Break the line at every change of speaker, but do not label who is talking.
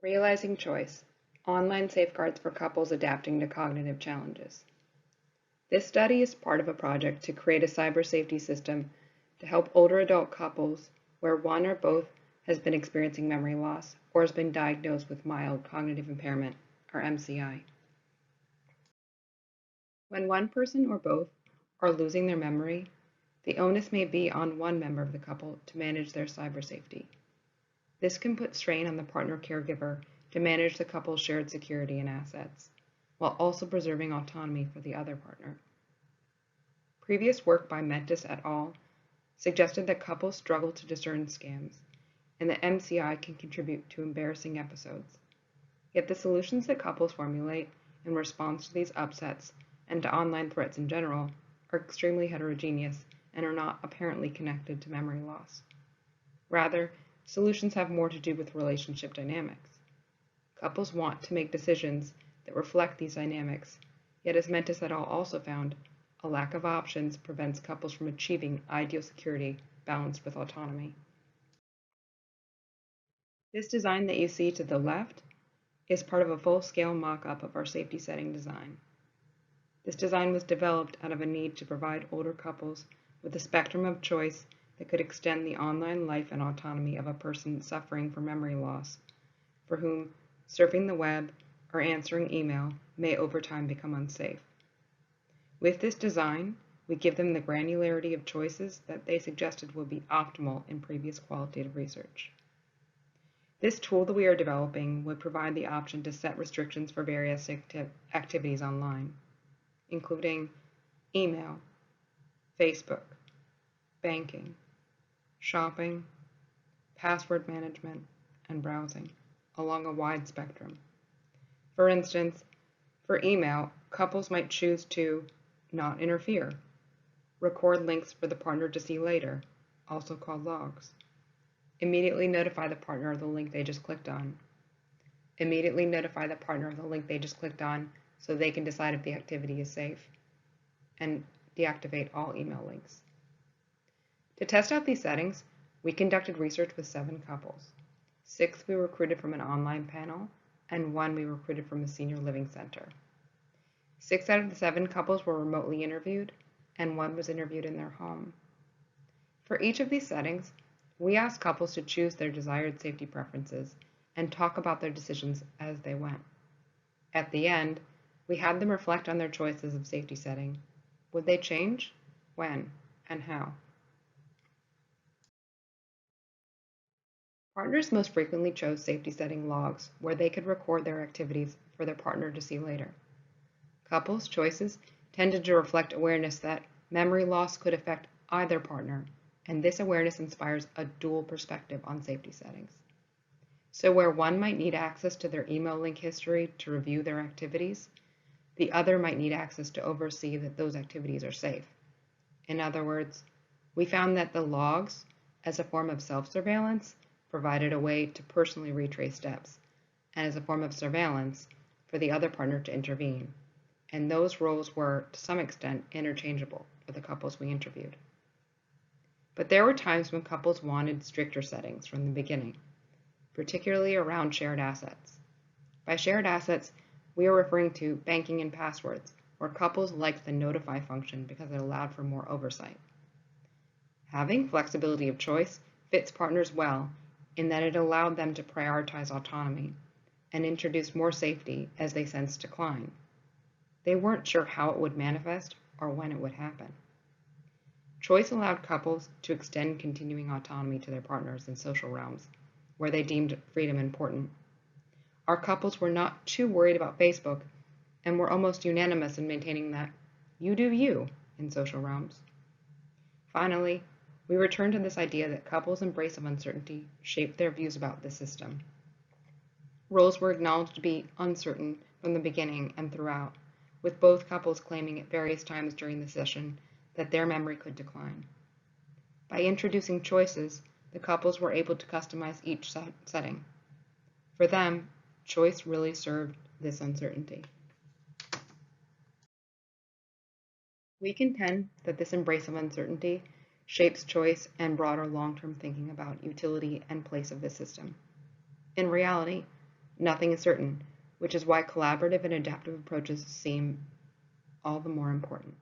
Realizing Choice: Online Safeguards for Couples Adapting to Cognitive Challenges. This study is part of a project to create a cyber safety system to help older adult couples where one or both has been experiencing memory loss or has been diagnosed with mild cognitive impairment, or MCI. When one person or both are losing their memory, the onus may be on one member of the couple to manage their cyber safety. This can put strain on the partner caregiver to manage the couple's shared security and assets, while also preserving autonomy for the other partner. Previous work by Mentis et al. Suggested that couples struggle to discern scams, and that MCI can contribute to embarrassing episodes. Yet the solutions that couples formulate in response to these upsets and to online threats in general are extremely heterogeneous and are not apparently connected to memory loss. Rather, solutions have more to do with relationship dynamics. Couples want to make decisions that reflect these dynamics, yet as Mentis et al. Also found, a lack of options prevents couples from achieving ideal security balanced with autonomy. This design that you see to the left is part of a full-scale mock-up of our safety setting design. This design was developed out of a need to provide older couples with a spectrum of choice that could extend the online life and autonomy of a person suffering from memory loss, for whom surfing the web or answering email may over time become unsafe. With this design, we give them the granularity of choices that they suggested would be optimal in previous qualitative research. This tool that we are developing would provide the option to set restrictions for various activities online, including email, Facebook, banking, shopping, password management, and browsing, along a wide spectrum. For instance, for email, couples might choose to not interfere, record links for the partner to see later, also called logs, immediately notify the partner of the link they just clicked on, immediately notify the partner of the link they just clicked on so they can decide if the activity is safe, and deactivate all email links. To test out these settings, we conducted research with 7 couples. 6 we recruited from an online panel, and 1 we recruited from a senior living center. 6 out of the 7 couples were remotely interviewed, and 1 was interviewed in their home. For each of these settings, we asked couples to choose their desired safety preferences and talk about their decisions as they went. At the end, we had them reflect on their choices of safety setting. Would they change? When? And how? Partners most frequently chose safety setting logs where they could record their activities for their partner to see later. Couples' choices tended to reflect awareness that memory loss could affect either partner, and this awareness inspires a dual perspective on safety settings. So where one might need access to their email link history to review their activities, the other might need access to oversee that those activities are safe. In other words, we found that the logs, as a form of self-surveillance, provided a way to personally retrace steps, and as a form of surveillance, for the other partner to intervene. And those roles were, to some extent, interchangeable for the couples we interviewed. But there were times when couples wanted stricter settings from the beginning, particularly around shared assets. By shared assets, we are referring to banking and passwords, where couples liked the notify function because it allowed for more oversight. Having flexibility of choice fits partners well in that it allowed them to prioritize autonomy and introduce more safety as they sensed decline. They weren't sure how it would manifest or when it would happen. Choice allowed couples to extend continuing autonomy to their partners in social realms, where they deemed freedom important. Our couples were not too worried about Facebook and were almost unanimous in maintaining that you do you in social realms. Finally, we return to this idea that couples' embrace of uncertainty shaped their views about the system. Roles were acknowledged to be uncertain from the beginning and throughout, with both couples claiming at various times during the session that their memory could decline. By introducing choices, the couples were able to customize each setting. For them, choice really served this uncertainty. We contend that this embrace of uncertainty shapes choice and broader long-term thinking about utility and place of the system. In reality, Nothing is certain, which is why collaborative and adaptive approaches seem all the more important.